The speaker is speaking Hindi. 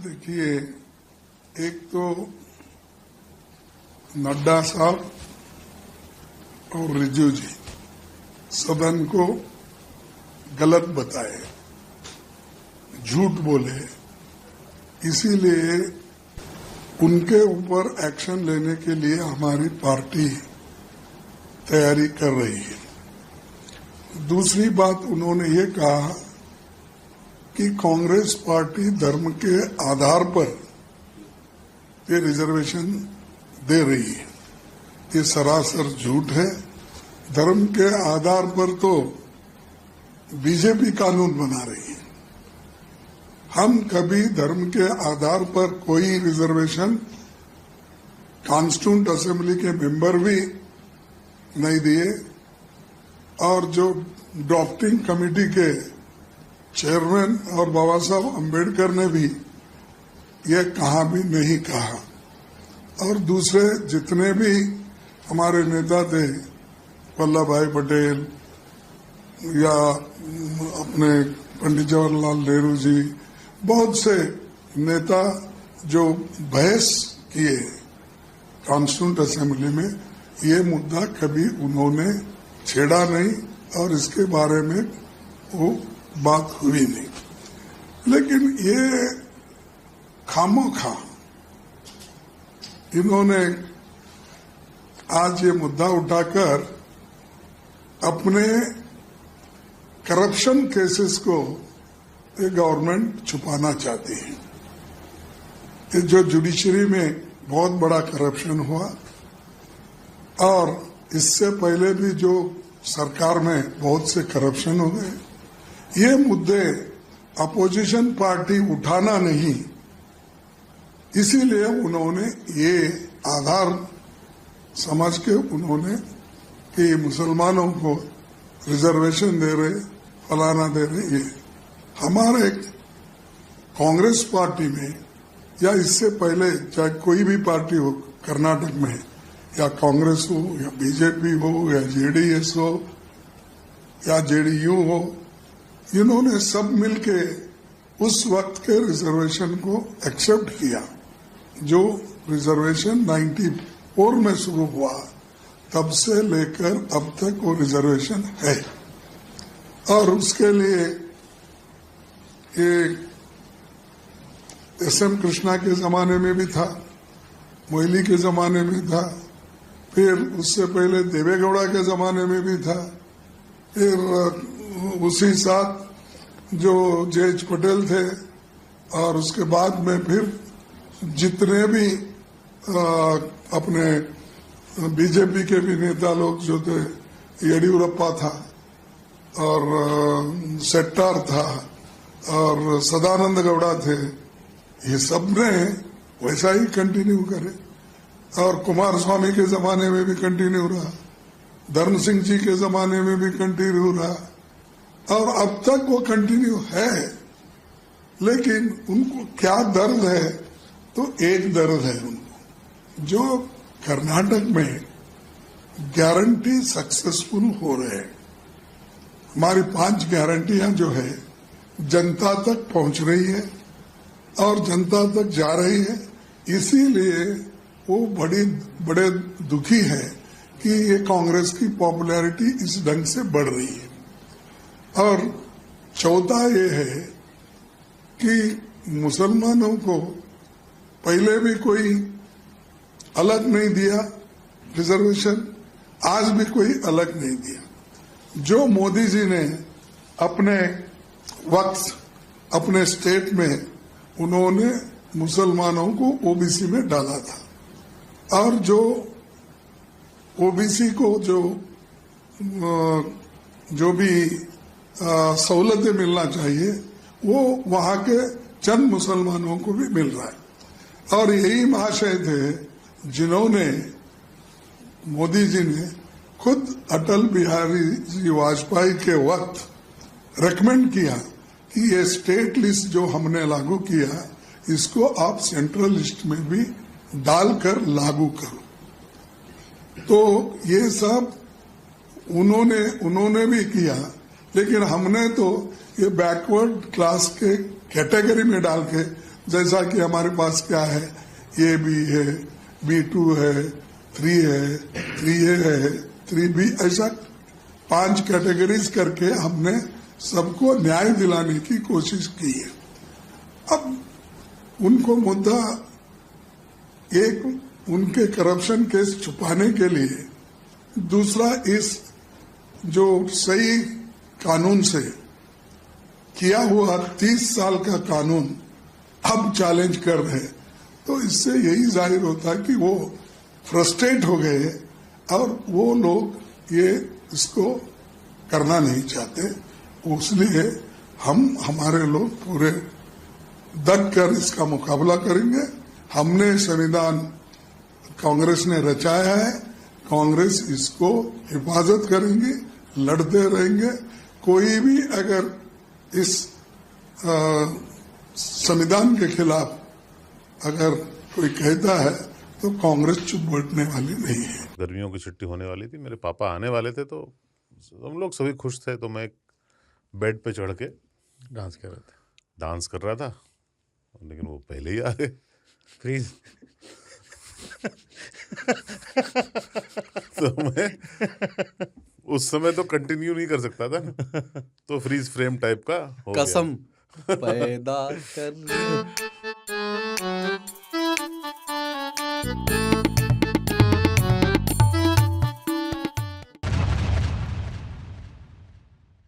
देखिए, एक तो नड्डा साहब और रिजू जी सदन को गलत बताए, झूठ बोले, इसीलिए उनके ऊपर एक्शन लेने के लिए हमारी पार्टी तैयारी कर रही है। दूसरी बात उन्होंने ये कहा कि कांग्रेस पार्टी धर्म के आधार पर ये रिजर्वेशन दे रही है। ये सरासर झूठ है। धर्म के आधार पर तो बीजेपी कानून बना रही है। हम कभी धर्म के आधार पर कोई रिजर्वेशन कॉन्स्टिट्यूंट असेंबली के मेंबर भी नहीं दिए और जो ड्राफ्टिंग कमेटी के चेयरमैन और बाबा साहब अम्बेडकर ने भी ये कहा भी नहीं कहा। और दूसरे जितने भी हमारे नेता थे, वल्लभ भाई पटेल या अपने पंडित जवाहरलाल नेहरू जी, बहुत से नेता जो बहस किए कॉन्स्टिट्यूंट असेंबली में, ये मुद्दा कभी उन्होंने छेड़ा नहीं और इसके बारे में वो बात हुई नहीं। लेकिन ये खामोखा इन्होंने आज ये मुद्दा उठाकर अपने करप्शन केसेस को ये गवर्नमेंट छुपाना चाहती है। ये जो जुडिशरी में बहुत बड़ा करप्शन हुआ और इससे पहले भी जो सरकार में बहुत से करप्शन हो गए, ये मुद्दे अपोजिशन पार्टी उठाना नहीं, इसीलिए उन्होंने ये आधार समझ के उन्होंने कि मुसलमानों को रिजर्वेशन दे रहे, फलाना दे रहे। ये हमारे कांग्रेस पार्टी में या इससे पहले चाहे कोई भी पार्टी हो कर्नाटक में, या कांग्रेस हो या बीजेपी हो या जेडीएस हो या जेडीयू हो, इन्होंने सब मिलके उस वक्त के रिजर्वेशन को एक्सेप्ट किया। जो रिजर्वेशन 94 में शुरू हुआ, तब से लेकर अब तक वो रिजर्वेशन है। और उसके लिए ये एसएम कृष्णा के जमाने में भी था, मोइली के जमाने में था, फिर उससे पहले देवेगौड़ा के जमाने में भी था, फिर उसी साथ जो जेएच पटेल थे, और उसके बाद में फिर जितने भी अपने बीजेपी के भी नेता लोग जो थे, येडियुरप्पा था और शेट्टार था और सदानंद गौड़ा थे, ये सब ने वैसा ही कंटिन्यू करे। और कुमार स्वामी के जमाने में भी कंटिन्यू रहा, धर्म सिंह जी के जमाने में भी कंटिन्यू रहा, और अब तक वो कंटिन्यू है। लेकिन उनको क्या दर्द है? तो एक दर्द है उनको, जो कर्नाटक में गारंटी सक्सेसफुल हो रहे हैं। हमारी 5 गारंटियां जो है जनता तक पहुंच रही है और जनता तक जा रही है। इसीलिए वो बड़े दुखी है कि ये कांग्रेस की पॉपुलैरिटी इस ढंग से बढ़ रही है। और चौथा ये है कि मुसलमानों को पहले भी कोई अलग नहीं दिया रिजर्वेशन, आज भी कोई अलग नहीं दिया। जो मोदी जी ने अपने वक्त अपने स्टेट में उन्होंने मुसलमानों को ओबीसी में डाला था, और जो ओबीसी को जो भी सहूलतें मिलना चाहिए वो वहां के चंद मुसलमानों को भी मिल रहा है। और यही महाशय थे जिन्होंने, मोदी जी ने खुद अटल बिहारी जी वाजपेयी के वक्त रेकमेंड किया कि ये स्टेट लिस्ट जो हमने लागू किया, इसको आप सेंट्रल लिस्ट में भी डालकर लागू करो। तो ये सब उन्होंने भी किया, लेकिन हमने तो ये बैकवर्ड क्लास के कैटेगरी में डाल के जैसा कि हमारे पास क्या है, ए बी है, B2 है, 3 है, 3A है, 3B, ऐसा 5 कैटेगरीज करके हमने सबको न्याय दिलाने की कोशिश की है। अब उनको मुद्दा एक उनके करप्शन केस छुपाने के लिए, दूसरा इस जो सही कानून से किया हुआ 30 साल का कानून अब चैलेंज कर रहे हैं, तो इससे यही जाहिर होता है कि वो फ्रस्ट्रेट हो गए और वो लोग ये इसको करना नहीं चाहते। इसलिए हमारे लोग पूरे दग कर इसका मुकाबला करेंगे। हमने संविधान कांग्रेस ने रचाया है, कांग्रेस इसको हिफाजत करेंगे, लड़ते रहेंगे। कोई भी अगर इस संविधान के खिलाफ अगर कोई कहता है तो कांग्रेस चुप बैठने वाली नहीं है। गर्मियों की छुट्टी होने वाली थी, मेरे पापा आने वाले थे, तो हम लोग सभी खुश थे। तो मैं एक बेड पे चढ़ के डांस कर रहे थे, डांस कर रहा था, लेकिन वो पहले ही आ गए। फ्रीज। तो मैं उस समय तो कंटिन्यू नहीं कर सकता था ना, तो फ्रीज फ्रेम टाइप का हो गया। कसम पैदा कर